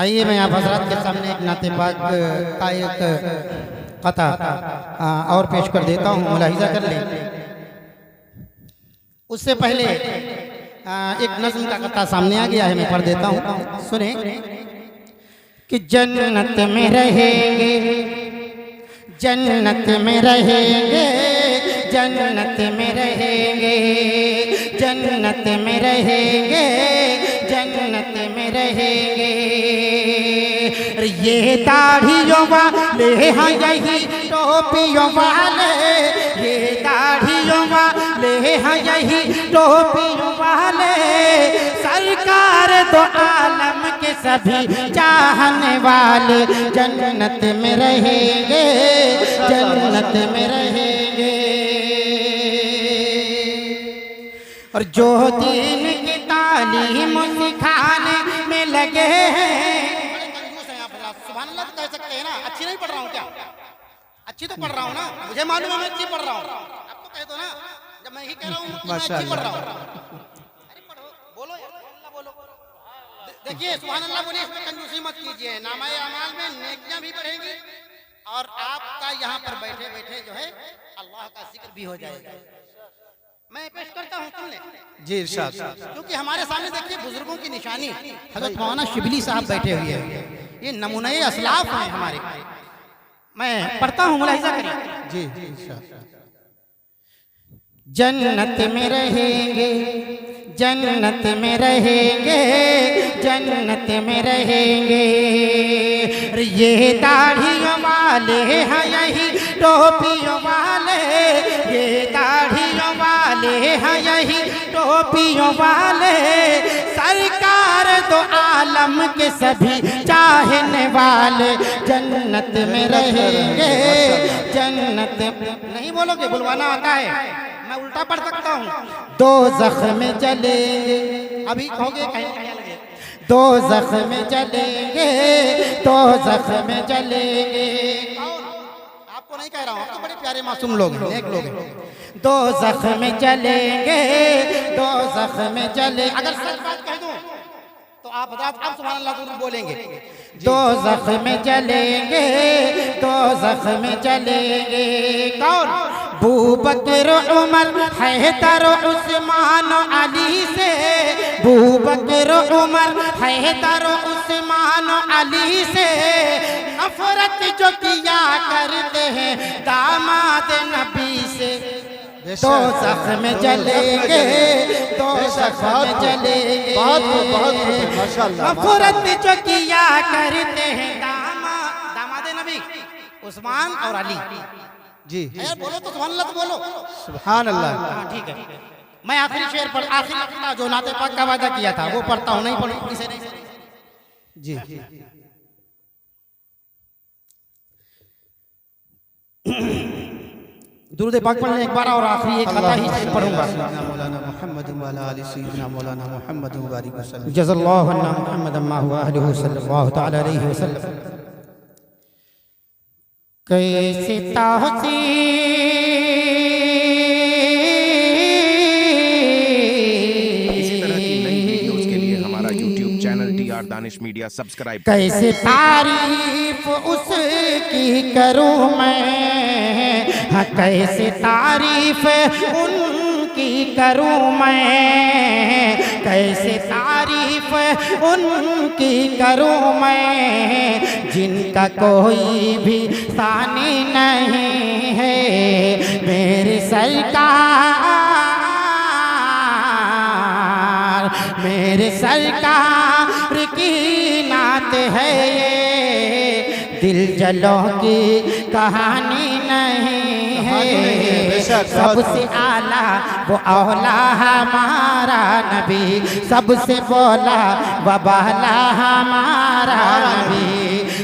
आइए मैं आप हजरात के सामने एक नाते पाक का एक कथा और पेश कर देता हूँ, मुलाहिजा कर ले। उससे पहले एक नज़्म का कथा सामने आ गया है, मैं पढ़ देता हूँ, सुने। कि जन्नत में रहेंगे, जन्नत में रहेंगे, जन्नत में रहेंगे, जन्नत में रहेंगे, जन्नत में रहेंगे। ये दाढ़ियों वाले हैं यही टोपियों वाले, ये दाढ़ियों वाले हैं यही टोपियों वाले। सरकार दो आलम के सभी चाहने वाले जन्नत में रहेंगे, जन्नत में रहेंगे। और जो दीन की तालीम सिखाने में लगे हैं, सुभान अल्लाह कह सकते हैं ना। अच्छी नहीं पढ़ रहा हूँ क्या? अच्छी तो पढ़ रहा हूँ ना, मुझे मालूम है मैं अच्छी पढ़ रहा हूँ। आपको कह दो ना, जब मैं ही कह रहा हूँ मैं अच्छी पढ़ रहा हूँ। अरे पढ़ो, बोलो यार, अल्लाह बोलो। देखिए सुभान अल्लाह बोलिए, इसमें कंजूसी मत कीजिए। नामाए अमाल में नेकियां भी बढ़ेंगी और आपका यहाँ पर बैठे बैठे जो है अल्लाह का जिक्र भी हो जाएगा। मैं पेश करता हूँ, सुन ले जी इरशाद। क्योंकि हमारे सामने देखिए बुजुर्गों की निशानी हज़रत मौलाना शिबली साहब बैठे हुए हैं, ये नमूने असलाफ हैं हमारे। मैं पढ़ता हूँ, मुलाहिजा करिए। जी इरशाद। जन्नत में रहेंगे, जन्नत में रहेंगे, जन्नत में रहेंगे। ये दाढ़ियों वाले हैं यही टोपियों वाले, ये दाढ़ियों वाले हैं यही टोपियों वाले। सरकार दो आलम के सभी चाहने वाले जन्नत में रहेंगे, जन्नत। नहीं बोलोगे, बुलवाना आता है, मैं उल्टा पढ़ सकता हूँ। दो जख्म चलेंगे, अभी कहोगे कहीं लगे। दो जख्म चलेंगे, दो जख्म चलेंगे। आपको नहीं कह रहा हूँ, आप तो बड़े प्यारे मासूम लोग हैं, नेक लोग हैं। दो जख्म चलेंगे, दो जख्म चले। अगर सच बात कह दूँ तो आप सुभान अल्लाह ज़रूर बोलेंगे। दो जख्म चलेंगे, दो जख्म चलेंगे। कौन? अबू बकर उमर हैदर उस्मान अली से, अबू बकर उमर हैदर उस्मान अली से। नफरत जो किया करते हैं दामाद नबी से। दो जख्म जलेंगे, दो जख्म जलेंगे। बहुत माशाअल्लाह। नफरत जो किया करते हैं दामाद नबी उस्मान और अली। जी बोलो तो सुभान अल्लाह तो बोलो। सुभान अल्लाह। ठीक है, मैं आखिरी शेर पर आखिरी जो नाते पाक का वादा किया था वो पढ़ता हूँ। नहीं पढ़ू इसे नहीं। जी दुरूद पाक पढ़ने एक बार और आखिरी एक कथा ही पढ़ूंगा। मौलाना मोहम्मद वाला अली सैयदना मौलाना मोहम्मद बारिक वसल्लम जज़ल्लाहु अन्ना मुहम्मद अम्मा हुआ अहलुहु सल्लल्लाहु तआला अलैहि वसल्लम। कैसे इसी तरह की नई वीडियोस के लिए हमारा YouTube channel TR Danish media subscribe. कैसे तारीफ उसकी करूं मैं, हाँ कैसे तारीफ उनकी करूं मैं, कैसे तारीफ उनकी करूं मैं। जिनका कोई भी सानी नहीं है, मेरे सरकार, मेरे सरकार की नात है ये। दिल जलों की कहानी नहीं है, सबसे आला वो औला हमारा नबी, सबसे बोला व बाला हमारा नबी।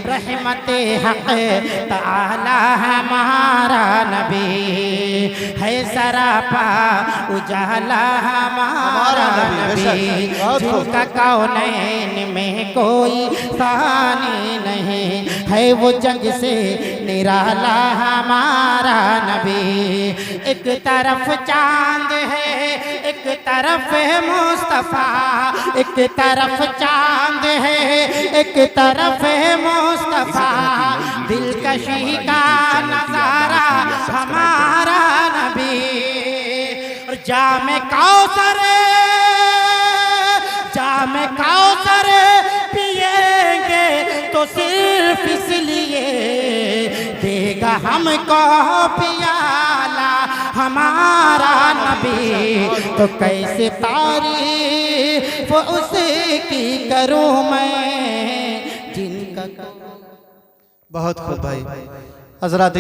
रहमते हक़ ताला हमारा नबी है, सरापा उजाला हमारा नबी। जिनका कौनैन में कोई सानी नहीं है, वो जग से निराला हमारा नबी। एक तरफ चांद है, एक तरफ है मुस्तफा, एक तरफ चांद है, एक तरफ है मुस्तफा। दिलकशी का नजारा हमारा नबी। और जामे कौसर, जामे कौसर पिएंगे तो सिर्फ इसलिए देगा हमको पियाला हमारा नबी। तो कैसे तारीफ उसकी करूं मैं जिनका। बहुत खूब भाई हजरात।